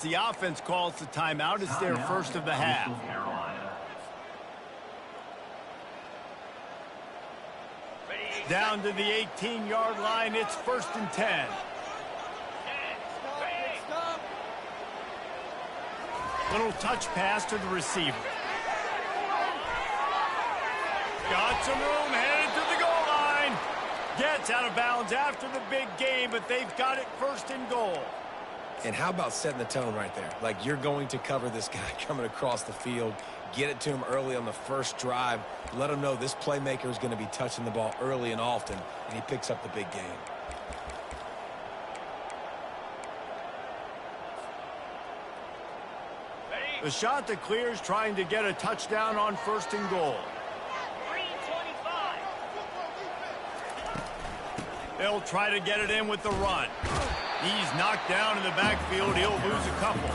The offense calls the timeout. It's their first of the half. Down to the 18-yard line. It's 1st and 10. Little touch pass to the receiver. Got some room, headed to the goal line. Gets out of bounds after the big game, but they've got it 1st and goal. And how about setting the tone right there? Like, you're going to cover this guy coming across the field. Get it to him early on the first drive. Let him know this playmaker is going to be touching the ball early and often, and he picks up the big game. The shot that clears, trying to get a touchdown on 1st and goal. They'll try to get it in with the run. He's knocked down in the backfield. He'll lose a couple.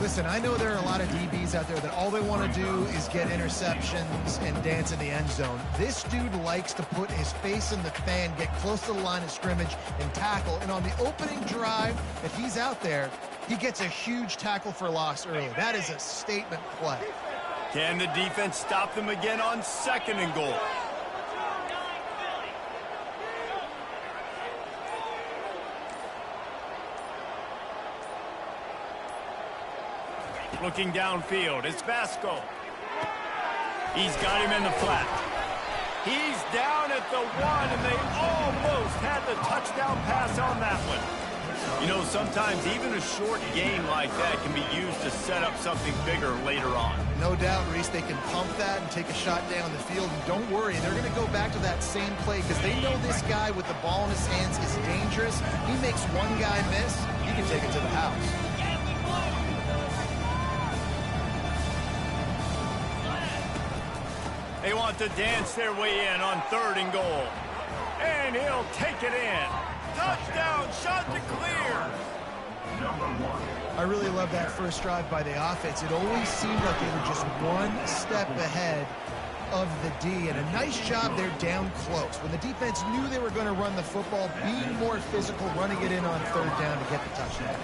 Listen, I know there are a lot of DBs out there that all they want to do is get interceptions and dance in the end zone. This dude likes to put his face in the fan, get close to the line of scrimmage, and tackle. And on the opening drive, if he's out there, he gets a huge tackle for loss early. That is a statement play. Can the defense stop them again on 2nd and goal? Looking downfield, it's Vasco. He's got him in the flat. He's down at the 1, and they almost had the touchdown pass on that one. You know, sometimes even a short game like that can be used to set up something bigger later on. No doubt, Reese, they can pump that and take a shot down the field. And don't worry, they're going to go back to that same play because they know this guy with the ball in his hands is dangerous. He makes one guy miss, he can take it to the house. They want to dance their way in on 3rd and goal. And he'll take it in. Touchdown, shot to clear. I really love that first drive by the offense. It always seemed like they were just one step ahead of the D. And a nice job there down close. When the defense knew they were going to run the football, being more physical, running it in on 3rd down to get the touchdown.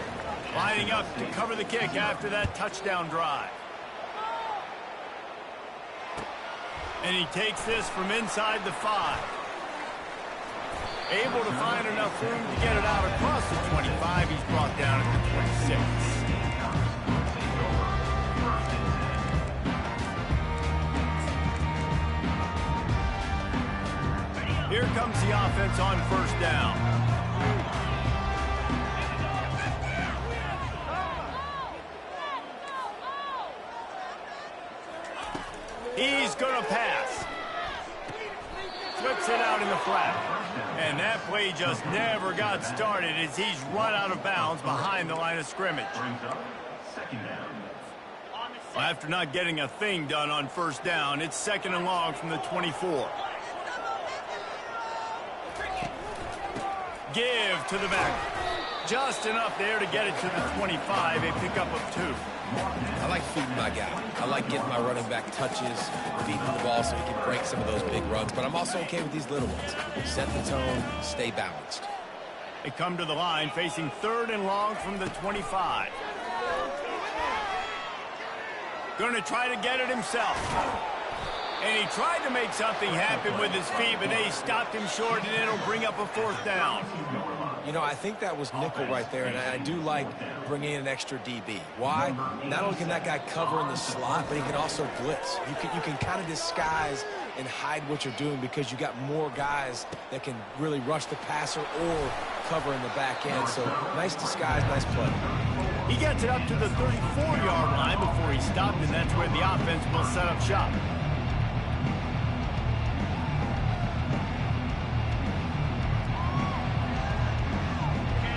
Lining up to cover the kick after that touchdown drive. And he takes this from inside the 5. Able to find enough room to get it out across the 25. He's brought down at the 26. Here comes the offense on 1st down. He's going to pass. Flips it out in the flat. And that play just never got started as he's run out of bounds behind the line of scrimmage. Well, after not getting a thing done on 1st down, it's 2nd and long from the 24. Give to the back. Just enough there to get it to the 25, a pickup of 2. I like feeding my guy. I like getting my running back touches, feeding the ball so he can break some of those big runs. But I'm also okay with these little ones. Set the tone, stay balanced. They come to the line facing 3rd and long from the 25. Going to try to get it himself. And he tried to make something happen with his feet, but they stopped him short, and it'll bring up a 4th down. You know, I think that was nickel right there, and I do like bringing in an extra DB. Why? Not only can that guy cover in the slot, but he can also blitz. You can kind of disguise and hide what you're doing because you got more guys that can really rush the passer or cover in the back end. So nice disguise, nice play. He gets it up to the 34-yard line before he stopped, and that's where the offense will set up shop.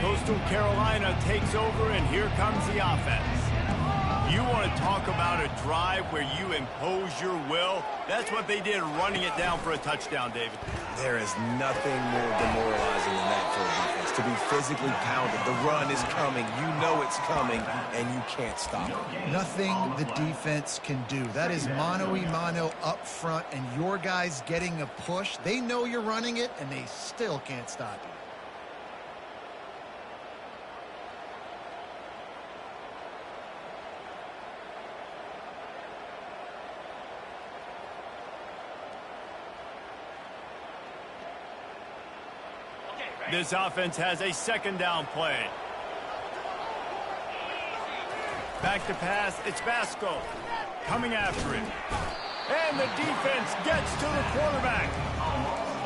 Coastal Carolina takes over, and here comes the offense. You want to talk about a drive where you impose your will? That's what they did, running it down for a touchdown, David. There is nothing more demoralizing than that for a defense. To be physically pounded. The run is coming. You know it's coming, and you can't stop it. Nothing the defense can do. That is mano-a-mano up front, and your guys getting a push. They know you're running it, and they still can't stop you. This offense has a second down play. Back to pass, it's Vasco coming after it. And the defense gets to the quarterback.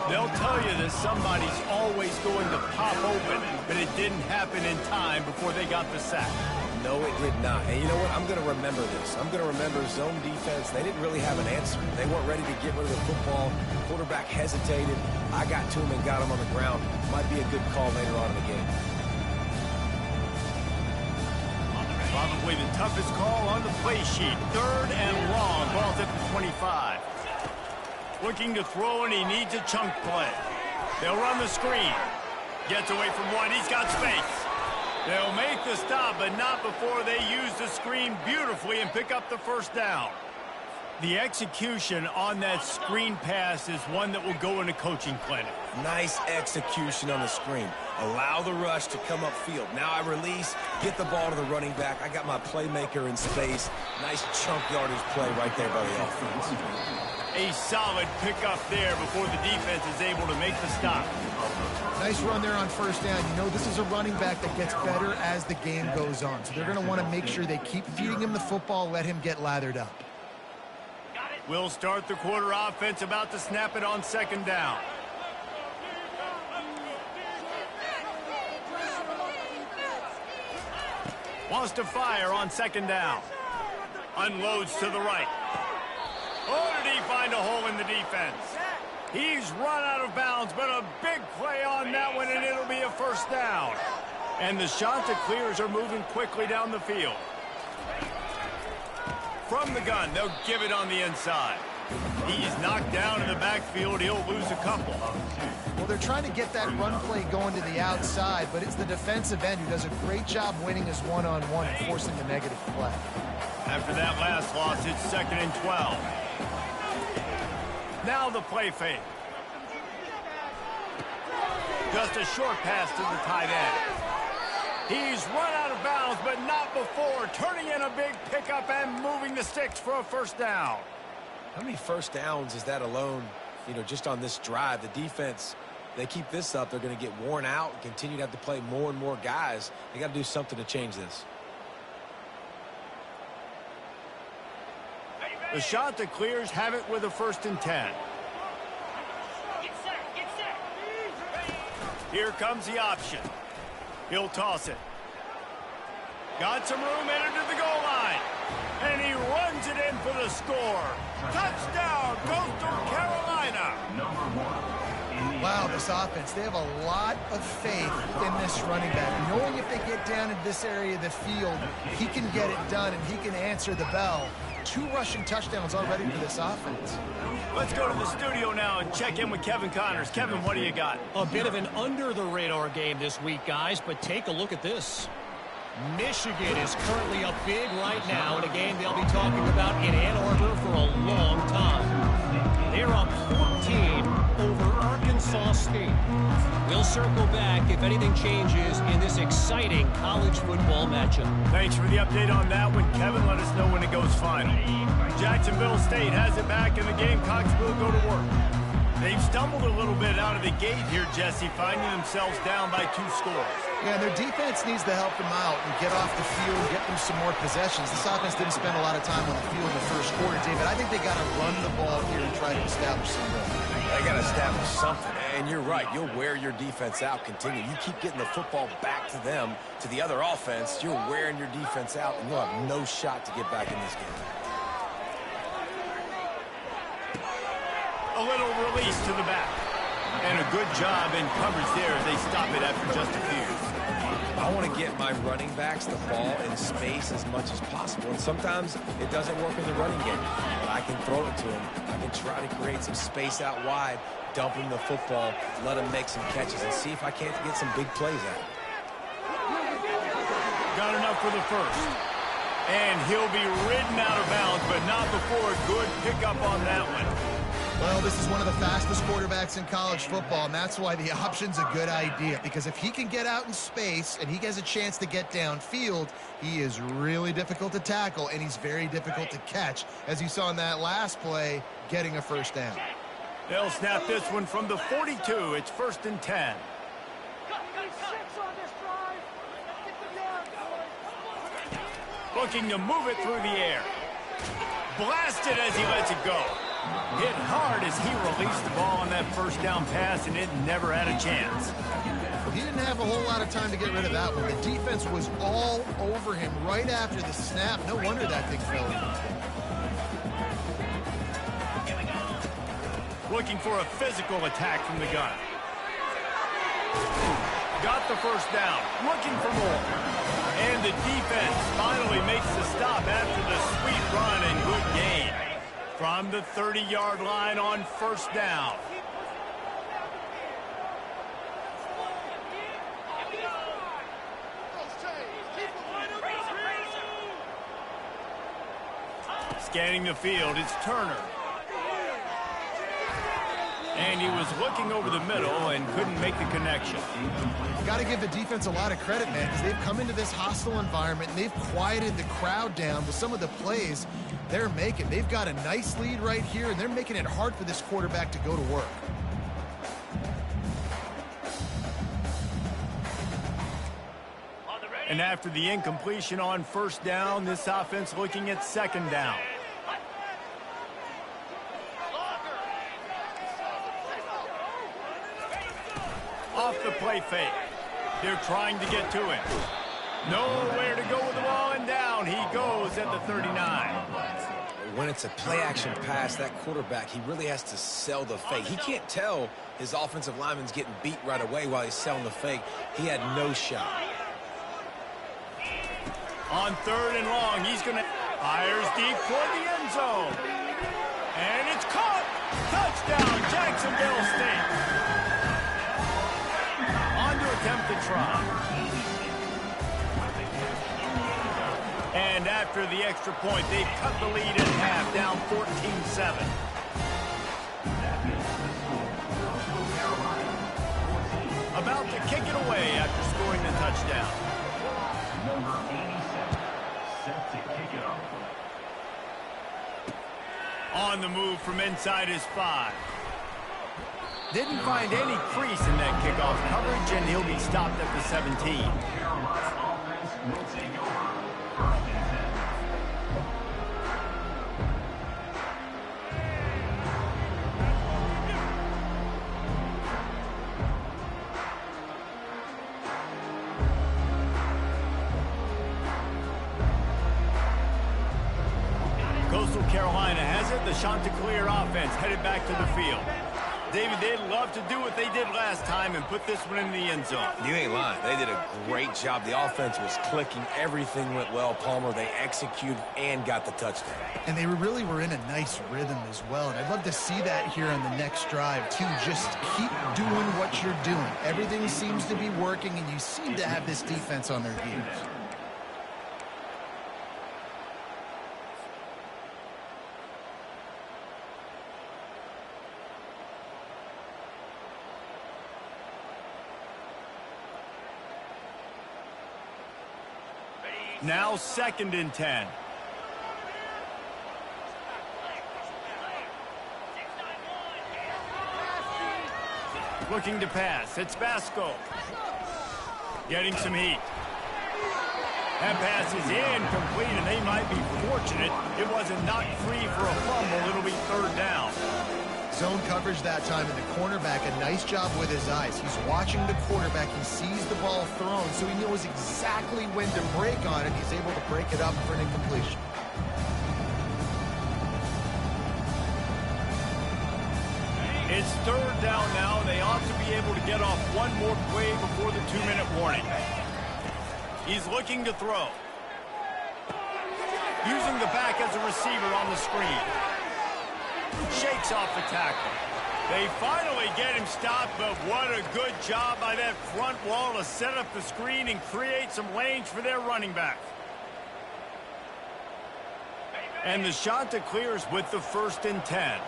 They'll tell you that somebody's always going to pop open, but it didn't happen in time before they got the sack. No, it did not. And you know what? I'm going to remember this. I'm going to remember zone defense. They didn't really have an answer. They weren't ready to get rid of the football. Quarterback hesitated. I got to him and got him on the ground. Might be a good call later on in the game. Probably the toughest call on the play sheet. 3rd and long. Ball's at the 25. Looking to throw, and he needs a chunk play. They'll run the screen. Gets away from one. He's got space. They'll make the stop, but not before they use the screen beautifully and pick up the first down. The execution on that screen pass is one that will go in a coaching clinic. Nice execution on the screen. Allow the rush to come upfield. Now I release, get the ball to the running back. I got my playmaker in space. Nice chunk yardage play right there by the offense. A solid pickup there before the defense is able to make the stop. Nice run there on first down. You know, this is a running back that gets better as the game goes on. So they're going to want to make sure they keep feeding him the football, let him get lathered up. We'll start the quarter offense, about to snap it on second down. Wants to fire on second down. Unloads to the right. Oh, did he find a hole in the defense? He's run out of bounds, but a big play on that one, and it'll be a first down. And the Chanticleers are moving quickly down the field. From the gun, they'll give it on the inside. He's knocked down in the backfield. He'll lose a couple. Well, they're trying to get that run play going to the outside, but it's the defensive end who does a great job winning his one-on-one and forcing the negative play. After that last loss, it's 2nd and 12. Now the play fake. Just a short pass to the tight end. He's run out of bounds, but not before turning in a big pickup and moving the sticks for a first down. How many first downs is that alone, just on this drive? The defense, they keep this up, they're going to get worn out and continue to have to play more and more guys. They got to do something to change this. The Chanticleers have it with a 1st and 10. Here comes the option. He'll toss it. Got some room, entered to the goal line. And he runs it in for the score. Touchdown, Coastal Carolina. Wow, this offense, they have a lot of faith in this running back. Knowing if they get down in this area of the field, he can get it done and he can answer the bell. 2 rushing touchdowns already for this offense. Let's go to the studio now and check in with Kevin Connors. Kevin, what do you got? A bit of an under-the-radar game this week, guys, but take a look at this. Michigan is currently up big right now in a game they'll be talking about in Ann Arbor for a long time. They're up 14 over Arkansas State. We'll circle back if anything changes in this exciting college football matchup. Thanks for the update on that one, Kevin. Let us know when it goes final. Jacksonville State has it back, and the Gamecocks will go to work. They've stumbled a little bit out of the gate here, Jesse, finding themselves down by 2 scores. Yeah, their defense needs to help them out and get off the field, get them some more possessions. This offense didn't spend a lot of time on the field in the first quarter, David. I think they got to run the ball here and try to establish some rhythm. They got to establish something, and you're right. You'll wear your defense out. Continue. You keep getting the football back to them, to the other offense. You're wearing your defense out, and you'll have no shot to get back in this game. A little release to the back. And a good job in coverage there as they stop it after just a few. I want to get my running backs the ball in space as much as possible. And sometimes it doesn't work in the running game. But I can throw it to them. I can try to create some space out wide, dump him the football, let him make some catches, and see if I can't get some big plays out of it. Got enough for the first. And he'll be ridden out of bounds, but not before a good pickup on that one. Well, this is one of the fastest quarterbacks in college football, and that's why the option's a good idea. Because if he can get out in space and he has a chance to get downfield, he is really difficult to tackle, and he's very difficult to catch. As you saw in that last play, getting a first down. They'll snap this one from the 42. It's 1st and 10. Looking to move it through the air. Blasted as he lets it go. Hit hard as he released the ball on that first down pass, and it never had a chance. He didn't have a whole lot of time to get rid of that one. The defense was all over him right after the snap. No wonder that thing fell in. Looking for a physical attack from the gun. Got the first down. Looking for more. And the defense finally makes the stop after the sweet run and good gain. From the 30-yard line on first down. Scanning the field, it's Turner. And he was looking over the middle and couldn't make the connection. Got to give the defense a lot of credit, man, because they've come into this hostile environment and they've quieted the crowd down with some of the plays they're making. They've got a nice lead right here, and they're making it hard for this quarterback to go to work. And after the incompletion on first down, this offense looking at second down. Off the play fake. They're trying to get to him. Nowhere to go with the ball, and down he goes at the 39. When it's a play-action pass, that quarterback, he really has to sell the fake. He can't tell his offensive lineman's getting beat right away while he's selling the fake. He had no shot. On third and long, he's going to fires deep toward the end zone. And it's caught. Touchdown, Jacksonville State. On to attempt the try. And after the extra point, they've cut the lead in half, down 14-7. About to kick it away after scoring the touchdown. Number 86, set to kick it off. On the move from inside his 5. Didn't find any crease in that kickoff coverage, and he'll be stopped at the 17. Carolina offense will take over. First and 10. Coastal Carolina has it. The Chanticleer offense headed back to the field. David, they'd love to do what they did last time and put this one in the end zone. You ain't lying. They did a great job. The offense was clicking. Everything went well, Palmer. They executed and got the touchdown. And they really were in a nice rhythm as well. And I'd love to see that here on the next drive, too. Just keep doing what you're doing. Everything seems to be working, and you seem to have this defense on their heels. Now second and 10. Looking to pass. It's Vasco. Getting some heat. That pass is incomplete, and they might be fortunate it wasn't knocked free for a fumble. It'll be third down. Zone coverage that time, and the cornerback, a nice job with his eyes. He's watching the quarterback. He sees the ball thrown, so he knows exactly when to break on it. He's able to break it up for an incompletion. It's third down now. They ought to be able to get off one more play before the 2-minute warning. He's looking to throw. Using the back as a receiver on the screen. Shakes off the tackle. They finally get him stopped, but what a good job by that front wall to set up the screen and create some lanes for their running back. And the Chanticleers with the first and 10.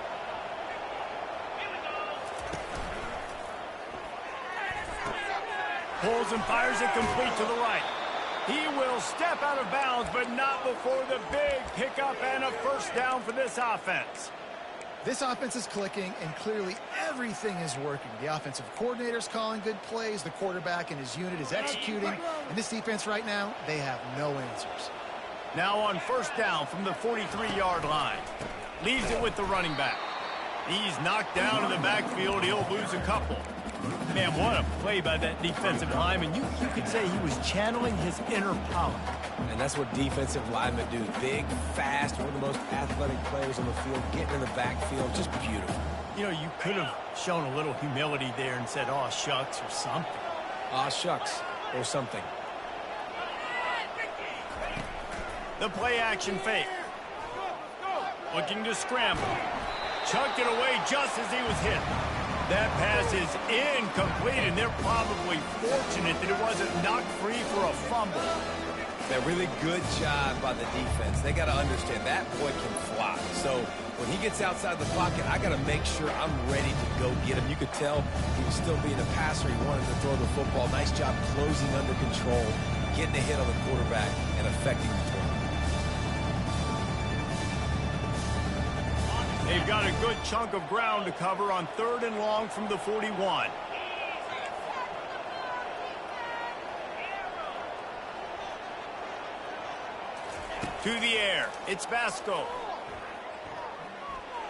Pulls and fires it complete to the right. He will step out of bounds, but not before the big pickup and a first down for this offense. This offense is clicking, and clearly everything is working. The offensive coordinator's calling good plays. The quarterback and his unit is executing. And this defense right now, they have no answers. Now on first down from the 43-yard line. Leaves it with the running back. He's knocked down in the backfield. He'll lose a couple. Man, what a play by that defensive lineman. You could say he was channeling his inner power. And that's what defensive linemen do. Big, fast, one of the most athletic players on the field, getting in the backfield, just beautiful. You know, you could have shown a little humility there and said, "Aw, shucks," or something. Aw, shucks, or something. The play-action fake. Looking to scramble. Chucked it away just as he was hit. That pass is incomplete, and they're probably fortunate that it wasn't knocked free for a fumble. A really good job by the defense. They got to understand that boy can fly. So when he gets outside the pocket, I got to make sure I'm ready to go get him. You could tell he was still being a passer. He wanted to throw the football. Nice job closing under control, getting a hit on the quarterback, and affecting the throw. They've got a good chunk of ground to cover on 3rd and long from the 41. To the air, it's Vasco.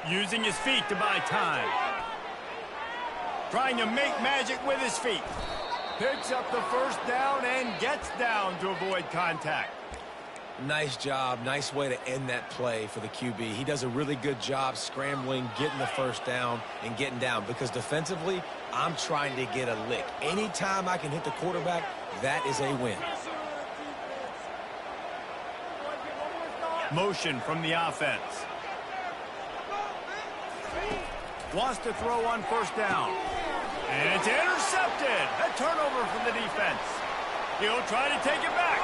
Using his feet to buy time. Trying to make magic with his feet. Picks up the first down and gets down to avoid contact. Nice job. Nice way to end that play for the QB. He does a really good job scrambling, getting the first down, and getting down. Because defensively, I'm trying to get a lick. Anytime I can hit the quarterback, that is a win. Motion from the offense. Wants to throw on first down. And it's intercepted. A turnover from the defense. He'll try to take it back.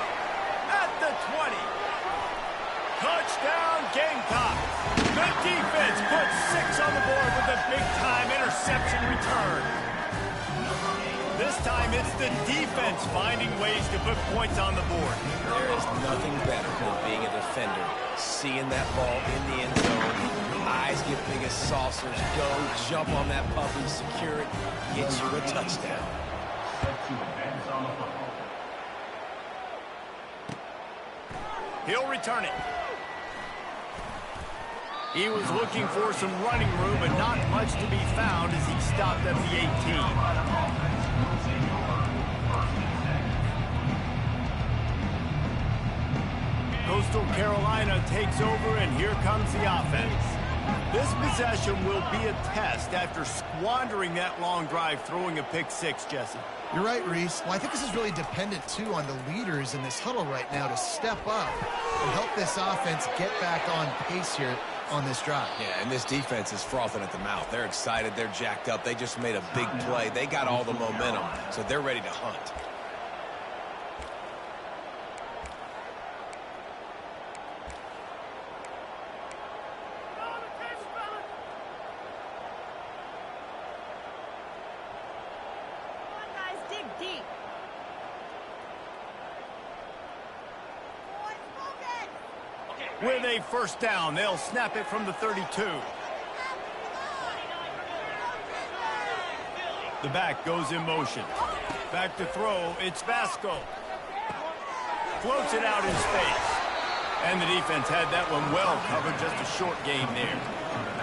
At the 20. Touchdown, Gamecocks. The defense puts 6 on the board with a big-time interception return. This time it's the defense finding ways to put points on the board. There is nothing better than being a defender. Seeing that ball in the end zone. Eyes get big as saucers. Go, jump on that puppy, secure it, get you a touchdown. Set to advance on the football. He'll return it. He was looking for some running room, but not much to be found as he stopped at the 18. Coastal Carolina takes over, and here comes the offense. This possession will be a test after squandering that long drive, throwing a pick-6, Jesse. You're right, Reese. Well, I think this is really dependent, too, on the leaders in this huddle right now to step up and help this offense get back on pace here on this drive. Yeah, and this defense is frothing at the mouth. They're excited. They're jacked up. They just made a big play. They got all the momentum, so they're ready to hunt. With a first down, they'll snap it from the 32. The back goes in motion. Back to throw, it's Vasco. Floats it out in space. And the defense had that one well covered, just a short gain there.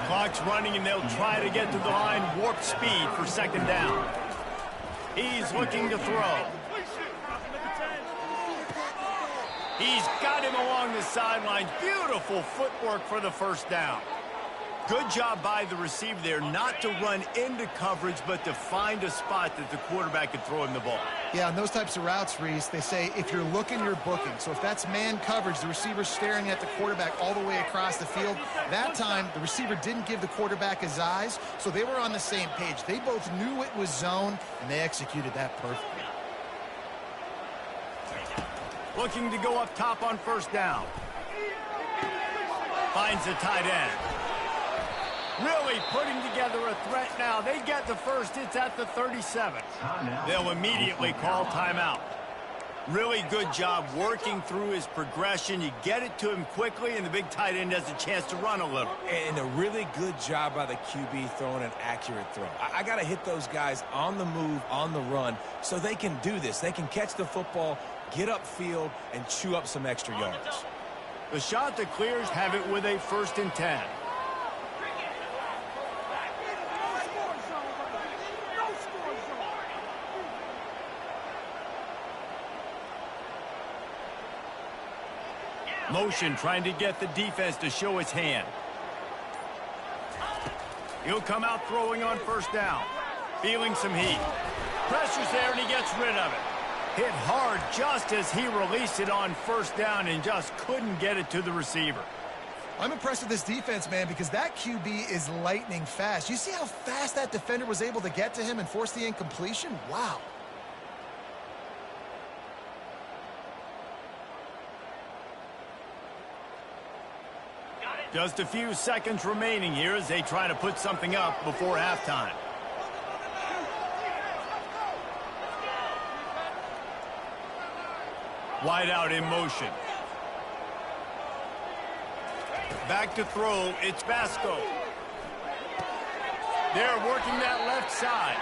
Clock's running, and they'll try to get to the line, warp speed for second down. He's looking to throw. He's got him along the sidelines. Beautiful footwork for the first down. Good job by the receiver there not to run into coverage, but to find a spot that the quarterback could throw him the ball. Yeah, on those types of routes, Reese, they say if you're looking, you're booking. So if that's man coverage, the receiver's staring at the quarterback all the way across the field. That time, the receiver didn't give the quarterback his eyes, so they were on the same page. They both knew it was zone, and they executed that perfectly. Looking to go up top on first down. Finds the tight end. Really putting together a threat now. They get the first. It's at the 37. They'll immediately call timeout. Really good job working through his progression. You get it to him quickly, and the big tight end has a chance to run a little. And a really good job by the QB throwing an accurate throw. I got to hit those guys on the move, on the run, so they can do this. They can catch the football, get upfield, and chew up some extra yards. The shot that clears have it with a 1st and 10. Motion trying to get the defense to show his hand. He'll come out throwing on 1st down. Feeling some heat. Pressure's there and he gets rid of it. Hit hard just as he released it on 1st down and just couldn't get it to the receiver. I'm impressed with this defense, man, because that QB is lightning fast. You see how fast that defender was able to get to him and force the incompletion? Wow. Just a few seconds remaining here as they try to put something up before halftime. Wide out in motion. Back to throw, it's Vasco. They're working that left side.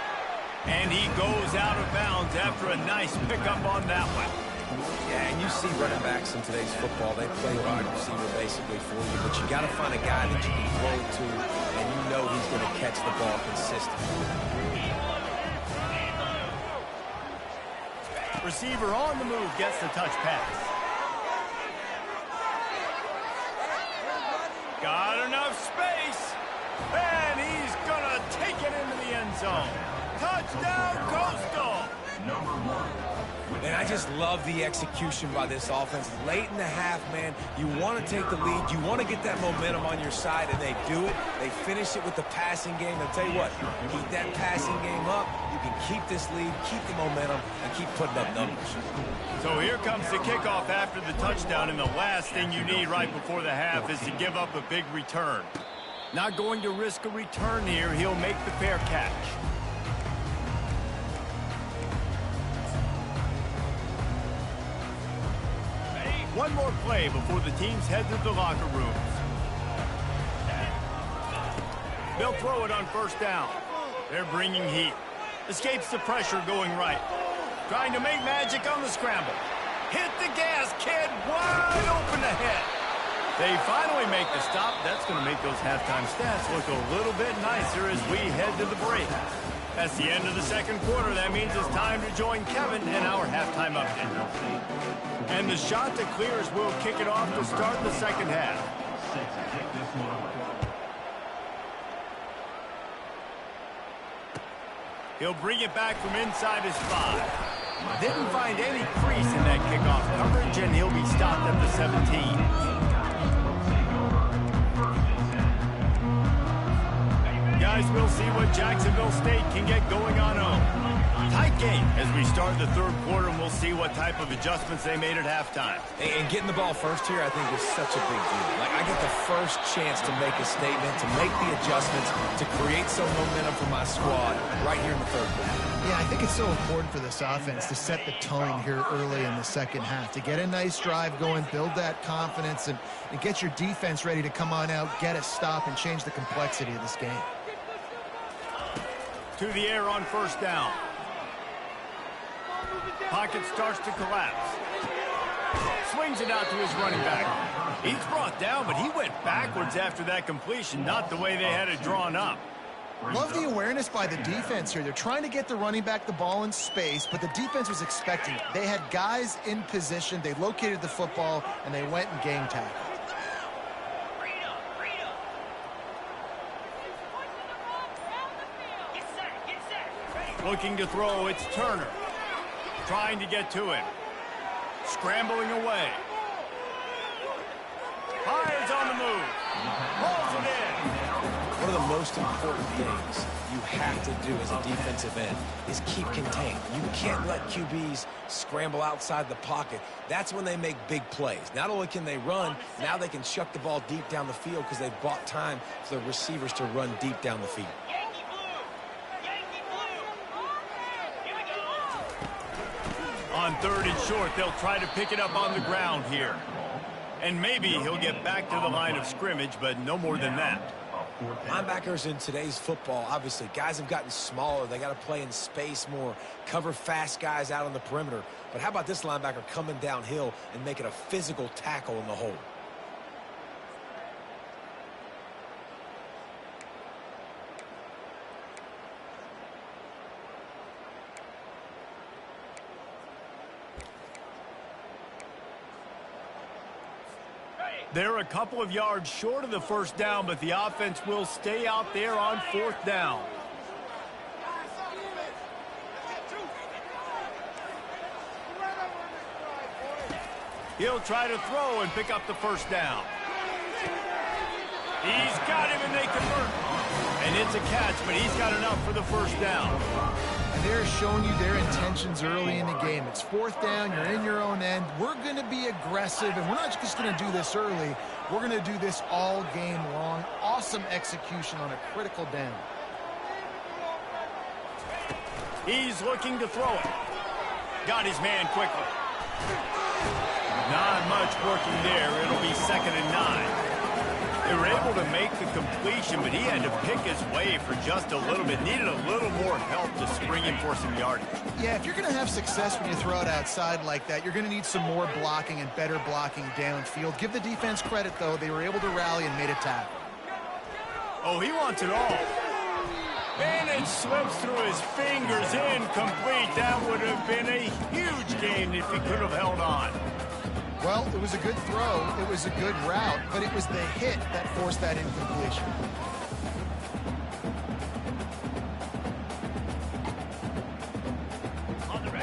And he goes out of bounds after a nice pickup on that one. Yeah, and you see running backs in today's football, they play wide receiver basically for you, but you got to find a guy that you can throw to, and you know he's going to catch the ball consistently. Receiver on the move gets the touch pass. Got enough space, and he's going to take it into the end zone. Touchdown, Coastal! Number 1. And I just love the execution by this offense. Late in the half, man, you want to take the lead. You want to get that momentum on your side, and they do it. They finish it with the passing game. I'll tell you what, keep that passing game up. You can keep this lead, keep the momentum, and keep putting up numbers. So here comes the kickoff after the touchdown, and the last thing you need right before the half is to give up a big return. Not going to risk a return here. He'll make the fair catch. One more play before the teams head to the locker rooms. They'll throw it on 1st down. They're bringing heat. Escapes the pressure going right. Trying to make magic on the scramble. Hit the gas, kid. Wide open ahead. They finally make the stop. That's going to make those halftime stats look a little bit nicer as we head to the break. That's the end of the 2nd quarter. That means it's time to join Kevin in our halftime update. And the shot that clears will kick it off to start the 2nd half. He'll bring it back from inside his 5. Didn't find any crease in that kickoff coverage, and he'll be stopped at the 17. Guys, we'll see what Jacksonville State can get going on home. Tight game as we start the 3rd quarter, and we'll see what type of adjustments they made at halftime. And getting the ball first here, I think, is such a big deal. Like, I get the first chance to make a statement, to make the adjustments, to create some momentum for my squad right here in the 3rd quarter. Yeah, I think it's so important for this offense to set the tone here early in the 2nd half, to get a nice drive going, build that confidence, and get your defense ready to come on out, get a stop, and change the complexity of this game. To the air on 1st down. Pocket starts to collapse. Swings it out to his running back. He's brought down, but he went backwards after that completion, not the way they had it drawn up. Love the awareness by the defense here. They're trying to get the running back the ball in space, but the defense was expecting it. They had guys in position. They located the football, and they went and game tackled. Looking to throw, it's Turner. Trying to get to him. Scrambling away. Fires on the move. Rolls it in. One of the most important things you have to do as a defensive end is keep contained. You can't let QBs scramble outside the pocket. That's when they make big plays. Not only can they run, now they can chuck the ball deep down the field because they've bought time for the receivers to run deep down the field. On 3rd and short, they'll try to pick it up on the ground here. And maybe he'll get back to the line of scrimmage, but no more than that. Linebackers in today's football, obviously, guys have gotten smaller. They got to play in space more, cover fast guys out on the perimeter. But how about this linebacker coming downhill and making a physical tackle in the hole? They're a couple of yards short of the first down, but the offense will stay out there on fourth down. He'll try to throw and pick up the first down. He's got him, and they convert. And it's a catch, but he's got enough for the first down. And they're showing you their intentions early in the game. It's fourth down. You're in your own end. We're going to be aggressive, and we're not just going to do this early. We're going to do this all game long. Awesome execution on a critical down. He's looking to throw it. Got his man quickly. Not much working there. It'll be 2nd and 9. They were able to make the completion, but he had to pick his way for just a little bit. Needed a little more help to spring in for some yardage. Yeah, if you're going to have success when you throw it outside like that, you're going to need some more blocking and better blocking downfield. Give the defense credit, though. They were able to rally and made a tackle. Oh, he wants it all. And it slips through his fingers, incomplete. That would have been a huge gain if he could have held on. Well, it was a good throw, it was a good route, but it was the hit that forced that incompletion.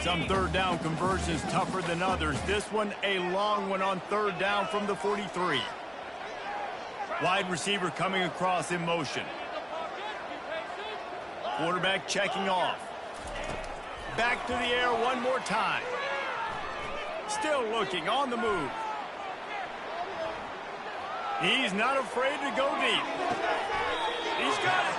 Some third down conversions tougher than others. This one a long one on third down from the 43. Wide receiver coming across in motion. Quarterback checking off. Back to the air one more time. Still looking on the move. He's not afraid to go deep. He's got it.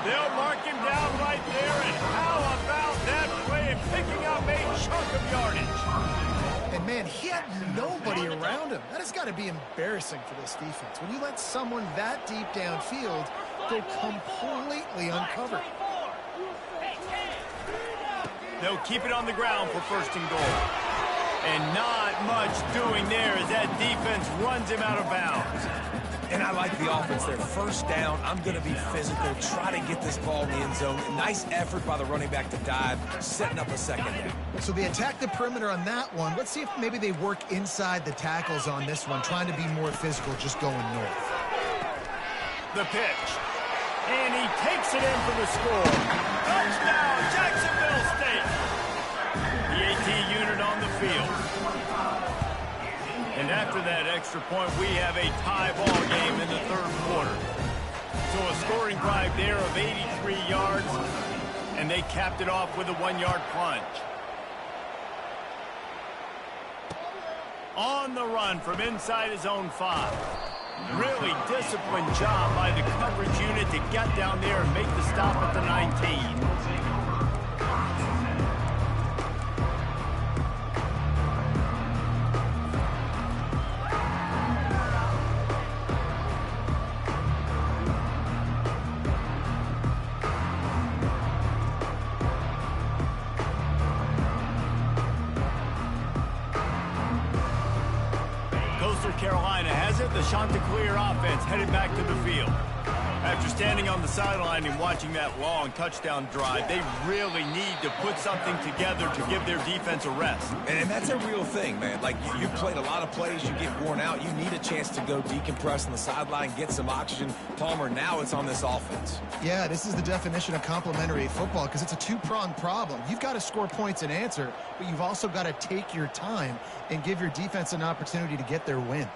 They'll mark him down right there, and how about that play and picking up a chunk of yardage? And man, he had nobody around him. That has got to be embarrassing for this defense. When you let someone that deep downfield go completely uncovered. They'll keep it on the ground for 1st and goal. And not much doing there as that defense runs him out of bounds. And I like the offense there. First down, I'm going to be physical, try to get this ball in the end zone. Nice effort by the running back to dive, setting up a 2nd down. So they attack the perimeter on that one. Let's see if maybe they work inside the tackles on this one, trying to be more physical, just going north. The pitch. And he takes it in for the score. Touchdown, Jacksonville State. The AT unit on the field. And after that extra point, we have a tie ball game in the 3rd quarter. So a scoring drive there of 83 yards, and they capped it off with a 1-yard plunge. On the run from inside his own 5. Really disciplined job by the coverage unit to get down there and make the stop at the 19. Carolina has it. The Chanticleer offense headed back to the field. After standing on the sideline and watching that long touchdown drive, they really need to put something together to give their defense a rest. And that's a real thing, man. Like, you've played a lot of plays, you get worn out, you need a chance to go decompress on the sideline, get some oxygen. Palmer, now it's on this offense. Yeah, this is the definition of complementary football because it's a two-pronged problem. You've got to score points and answer, but you've also got to take your time and give your defense an opportunity to get their win.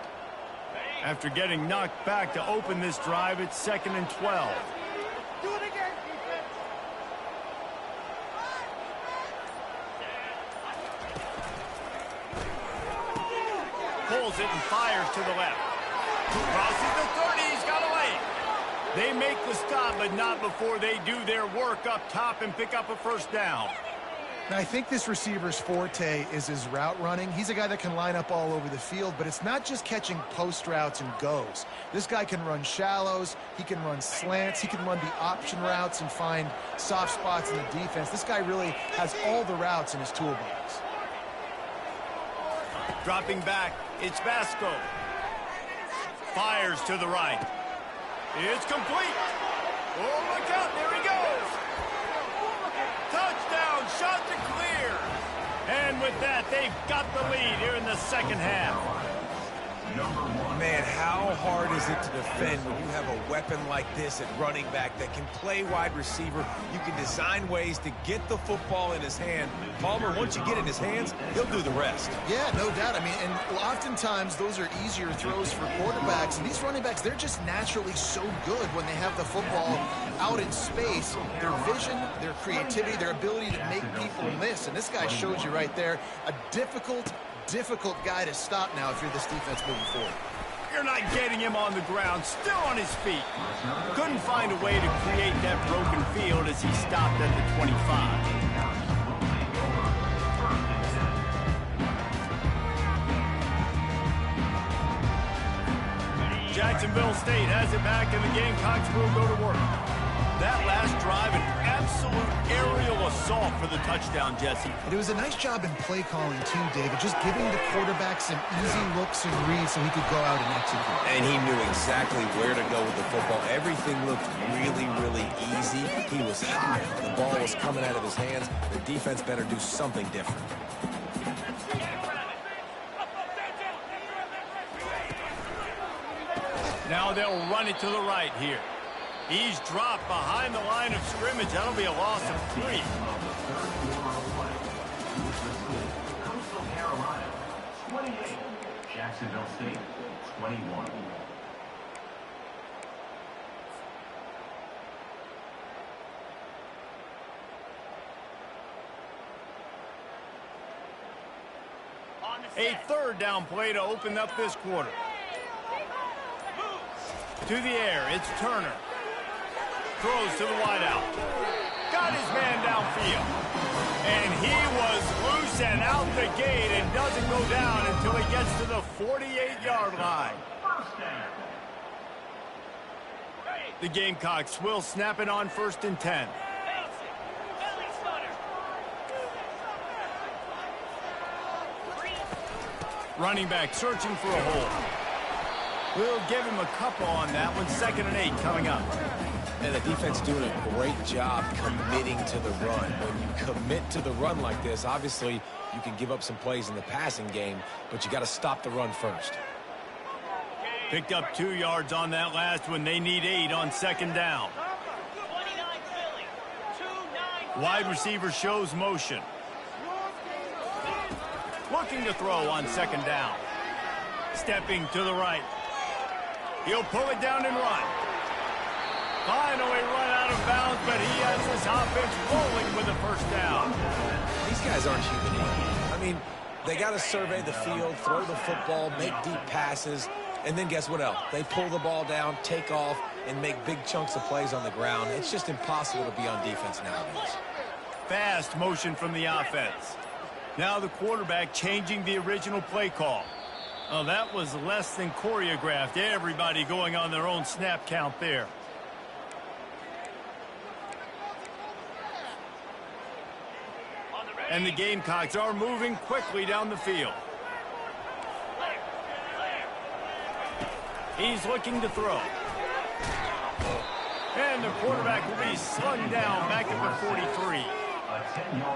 After getting knocked back to open this drive, it's 2nd and 12. Do it again, defense. Pulls it and fires to the left. Crosses the 30, he's got a lane. They make the stop, but not before they do their work up top and pick up a 1st down. Now, I think this receiver's forte is his route running. He's a guy that can line up all over the field, but it's not just catching post routes and goes. This guy can run shallows, he can run slants, he can run the option routes and find soft spots in the defense. This guy really has all the routes in his toolbox. Dropping back, it's Vasco. Fires to the right. It's complete. Oh, look out, there he goes. Touchdown, Chanticleer. And with that, they've got the lead here in the 2nd half. Man, how hard is it to defend when you have a weapon like this at running back that can play wide receiver? You can design ways to get the football in his hand. Palmer, once you get it in his hands, he'll do the rest. Yeah, no doubt. I mean, and oftentimes those are easier throws for quarterbacks. And these running backs, they're just naturally so good when they have the football out in space. Their vision, their creativity, their ability to make people miss. And this guy shows you right there a difficult guy to stop now if you're this defense moving forward. You're not getting him on the ground, still on his feet. Couldn't find a way to create that broken field as he stopped at the 25. Jacksonville State has it back, and the Gamecocks will go to work. That last drive, an absolute aerial assault for the touchdown, Jesse. It was a nice job in play calling, too, David, just giving the quarterback some easy looks and reads so he could go out and execute. And he knew exactly where to go with the football. Everything looked really, really easy. He was hot. The ball was coming out of his hands. The defense better do something different. Now they'll run it to the right here. He's dropped behind the line of scrimmage. That'll be a loss of 3. Coastal Carolina, 28. Jacksonville State, 21. A third down play to open up this quarter. To the air, it's Turner. Throws to the wideout. Got his man downfield. And he was loose and out the gate and doesn't go down until he gets to the 48-yard line. The Gamecocks will snap it on 1st and 10. Running back searching for a hole. We'll give him a couple on that one. 2nd and 8 coming up. And the defense doing a great job committing to the run. When you commit to the run like this, obviously you can give up some plays in the passing game, but you got to stop the run first. Picked up 2 yards on that last one. They need 8 on 2nd down. Wide receiver shows motion. Looking to throw on 2nd down. Stepping to the right. He'll pull it down and run. Finally run out of bounds, but he has this offense rolling with a 1st down. These guys aren't human. I mean, they got to survey the field, throw the football, make deep passes, and then guess what else? They pull the ball down, take off, and make big chunks of plays on the ground. It's just impossible to be on defense nowadays. Fast motion from the offense. Now the quarterback changing the original play call. Oh, that was less than choreographed. Everybody going on their own snap count there. And the Gamecocks are moving quickly down the field. He's looking to throw. And the quarterback will be slung down back at the 43.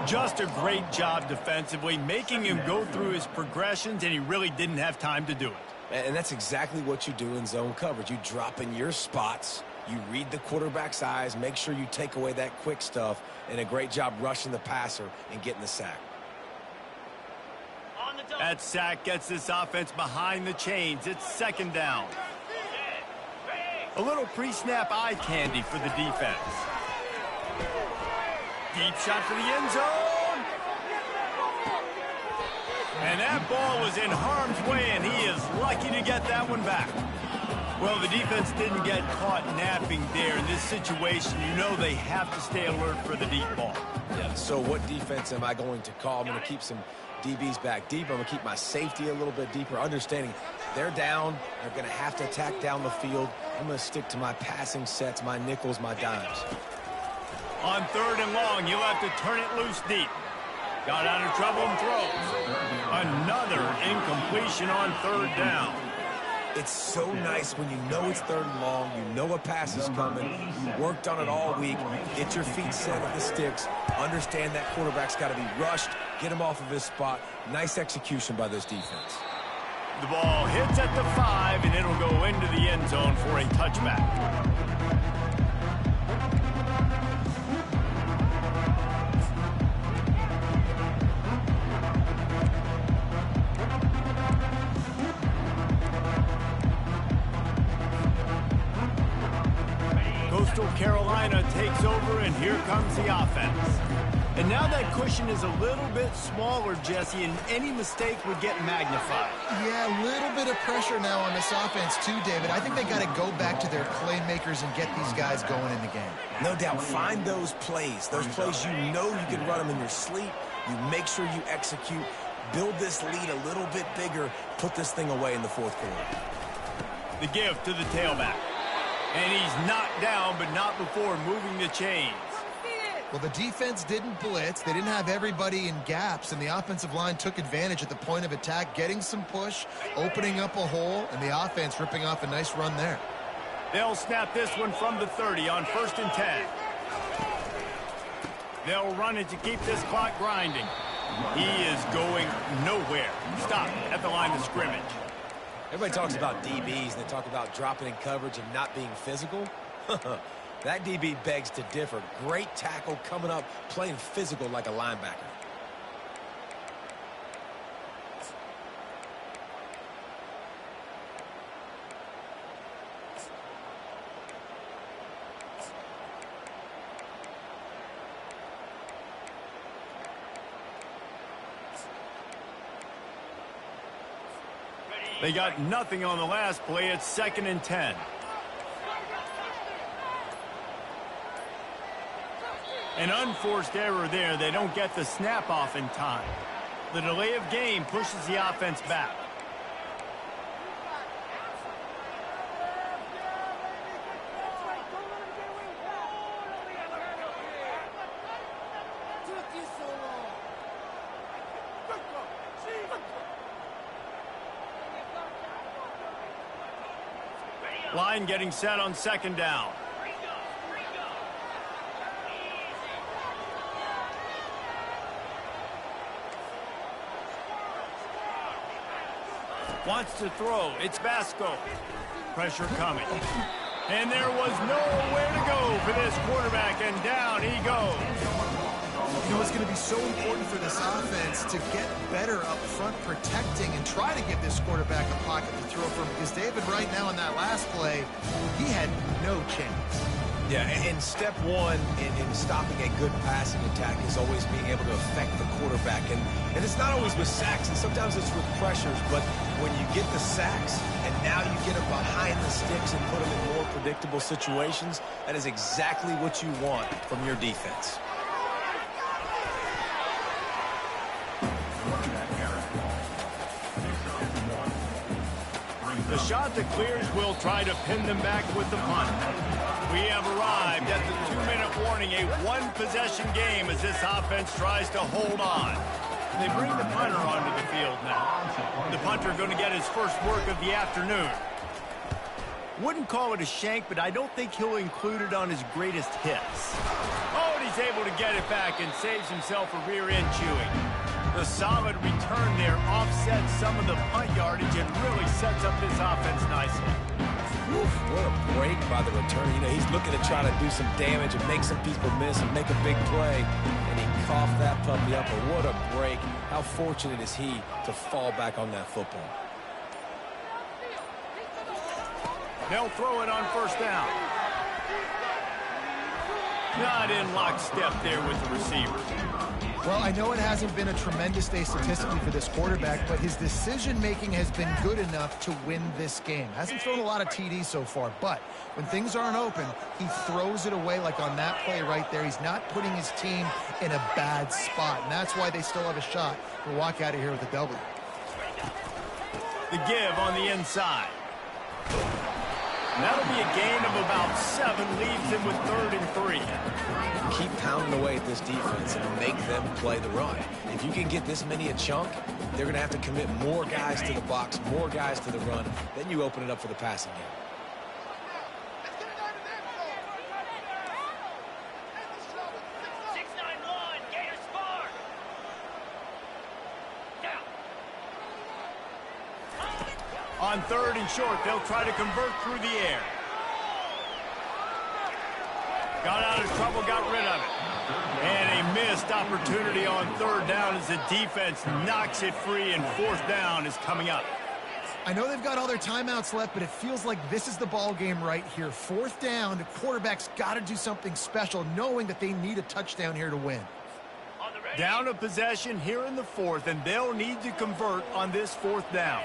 Just a great job defensively, making him go through his progressions, and he really didn't have time to do it. And that's exactly what you do in zone coverage. You drop in your spots, you read the quarterback's eyes, make sure you take away that quick stuff, and a great job rushing the passer and getting the sack. That sack gets this offense behind the chains. It's 2nd down. A little pre-snap eye candy for the defense. Deep shot for the end zone. And that ball was in harm's way, and he is lucky to get that one back. Well, the defense didn't get caught napping there in this situation. You know they have to stay alert for the deep ball. Yeah, so what defense am I going to call? I'm going to keep some DBs back deep. I'm going to keep my safety a little bit deeper, understanding they're down. They're going to have to attack down the field. I'm going to stick to my passing sets, my nickels, my dimes. On 3rd and long, he'll have to turn it loose deep. Got out of trouble and throws. Another incompletion on 3rd down. It's so nice when you know it's 3rd and long, you know a pass is coming, you worked on it all week, get your feet set at the sticks, understand that quarterback's got to be rushed, get him off of his spot. Nice execution by this defense. The ball hits at the 5, and it'll go into the end zone for a touchback. Coastal Carolina takes over, and here comes the offense. And now that cushion is a little bit smaller, Jesse, and any mistake would get magnified. Yeah, a little bit of pressure now on this offense too, David. I think they got to go back to their playmakers and get these guys going in the game. No doubt. Find those plays you know you can run them in your sleep. You make sure you execute. Build this lead a little bit bigger. Put this thing away in the fourth quarter. The give to the tailback. And he's knocked down, but not before moving the chains. Well, the defense didn't blitz. They didn't have everybody in gaps, and the offensive line took advantage at the point of attack, getting some push, opening up a hole, and the offense ripping off a nice run there. They'll snap this one from the 30 on 1st and 10. They'll run it to keep this clock grinding. He is going nowhere. Stop at the line of scrimmage. Everybody talks about DBs, and they talk about dropping in coverage and not being physical. That DB begs to differ. Great tackle coming up, playing physical like a linebacker. They got nothing on the last play. It's 2nd and 10. An unforced error there. They don't get the snap off in time. The delay of game pushes the offense back. Line getting set on 2nd down. Wants to throw. It's Basco. Pressure coming. And there was nowhere to go for this quarterback, and down he goes. You know, it's going to be so important for this offense to get better up front protecting and try to give this quarterback a pocket to throw from, because David right now in that last play, he had no chance. Yeah, and step one in stopping a good passing attack is always being able to affect the quarterback. And it's not always with sacks, and sometimes it's with pressures, but when you get the sacks and now you get them behind the sticks and put them in more predictable situations, that is exactly what you want from your defense. The shot that clears will try to pin them back with the punt. We have arrived at the 2-minute warning, a one-possession game as this offense tries to hold on. They bring the punter onto the field now. The punter going to get his first work of the afternoon. Wouldn't call it a shank, but I don't think he'll include it on his greatest hits. Oh, and he's able to get it back and saves himself a rear-end chewing. The solid return there offsets some of the punt yardage and really sets up this offense nicely. Oof, what a break by the returner. You know, he's looking to try to do some damage and make some people miss and make a big play. And he coughed that puppy up, but what a break. How fortunate is he to fall back on that football. They'll throw it on 1st down. Not in lockstep there with the receiver. Well, I know it hasn't been a tremendous day statistically for this quarterback, but his decision-making has been good enough to win this game. Hasn't thrown a lot of TDs so far, but when things aren't open, he throws it away like on that play right there. He's not putting his team in a bad spot, and that's why they still have a shot to walk out of here with a W. The give on the inside. That'll be a gain of about 7, leaves him with 3rd and 3. Keep pounding away at this defense and make them play the run. If you can get this many a chunk, they're going to have to commit more guys to the box, more guys to the run. Then you open it up for the passing game. On 3rd and short, they'll try to convert through the air. Got out of trouble, got rid of it. And a missed opportunity on 3rd down as the defense knocks it free, and 4th down is coming up. I know they've got all their timeouts left, but it feels like this is the ball game right here. 4th down, the quarterback's got to do something special, knowing that they need a touchdown here to win. Down a possession here in the 4th, and they'll need to convert on this 4th down.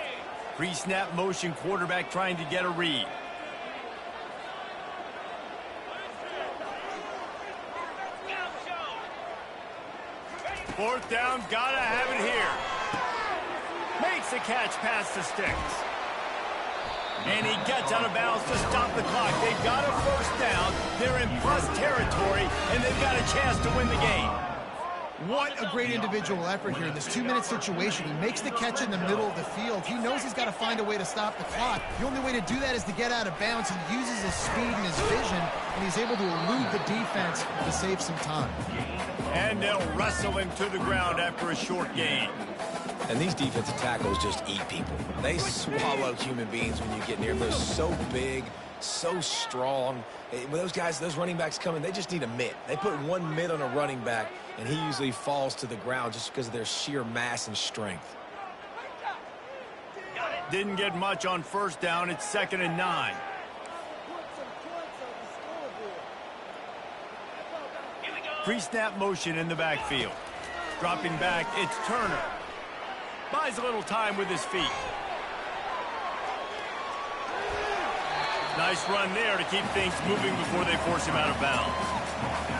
Pre-snap motion, quarterback trying to get a read. Fourth down, gotta have it here. Makes the catch past the sticks. And he gets out of bounds to stop the clock. They've got a 1st down. They're in plus territory, and they've got a chance to win the game. What a great individual effort here in this 2-minute situation. He makes the catch in the middle of the field. He knows he's got to find a way to stop the clock. The only way to do that is to get out of bounds. He uses his speed and his vision, and he's able to elude the defense to save some time. And they'll wrestle him to the ground after a short gain. And these defensive tackles just eat people. They swallow human beings when you get near them. They're so big, so strong. When those guys, those running backs come in, they just need a mitt. They put one mitt on a running back, and he usually falls to the ground just because of their sheer mass and strength. Didn't get much on 1st down. It's 2nd and 9. Pre-snap motion in the backfield. Dropping back, it's Turner. Buys a little time with his feet. Nice run there to keep things moving before they force him out of bounds.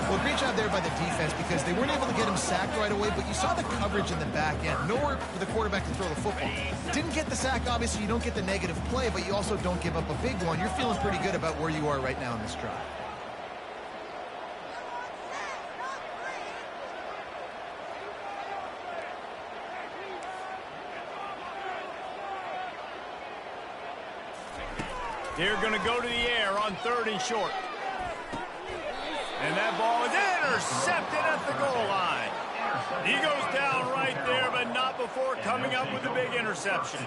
Well, great job there by the defense because they weren't able to get him sacked right away, but you saw the coverage in the back end. Nowhere for the quarterback to throw the football. Didn't get the sack, obviously. You don't get the negative play, but you also don't give up a big one. You're feeling pretty good about where you are right now in this drive. They're going to go to the air on 3rd and short. And that ball is intercepted at the goal line. He goes down right there, but not before coming up with a big interception.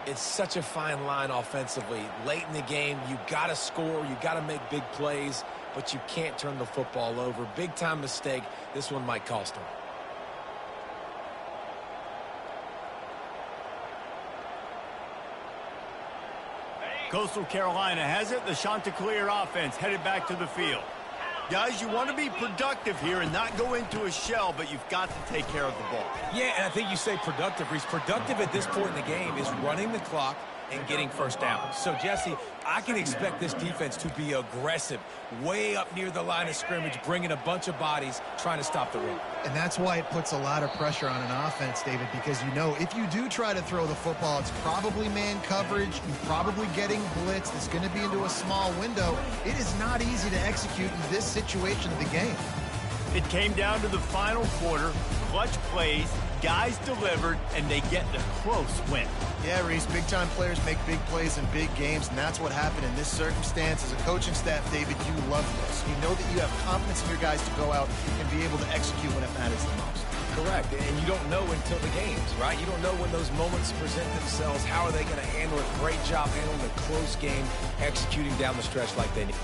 It's such a fine line offensively. Late in the game, you got to score, you got to make big plays, but you can't turn the football over. Big-time mistake. This one might cost him. Coastal Carolina has it. The Chanticleer offense headed back to the field. Guys, you want to be productive here and not go into a shell, but you've got to take care of the ball. Yeah, and I think you say productive, Reese. Productive at this point in the game is running the clock and getting 1st down. So, Jesse, I can expect this defense to be aggressive, way up near the line of scrimmage, bringing a bunch of bodies, trying to stop the run. And that's why it puts a lot of pressure on an offense, David, because you know if you do try to throw the football, it's probably man coverage. You're probably getting blitzed. It's going to be into a small window. It is not easy to execute in this situation of the game. It came down to the final quarter. Clutch plays, guys delivered, and they get the close win. Yeah, Reese, big-time players make big plays in big games, and that's what happened in this circumstance. As a coaching staff, David, you love this. You know that you have confidence in your guys to go out and be able to execute when it matters the most. Correct, and you don't know until the games, right? You don't know when those moments present themselves. How are they going to handle it? Great job handling a close game, executing down the stretch like they need.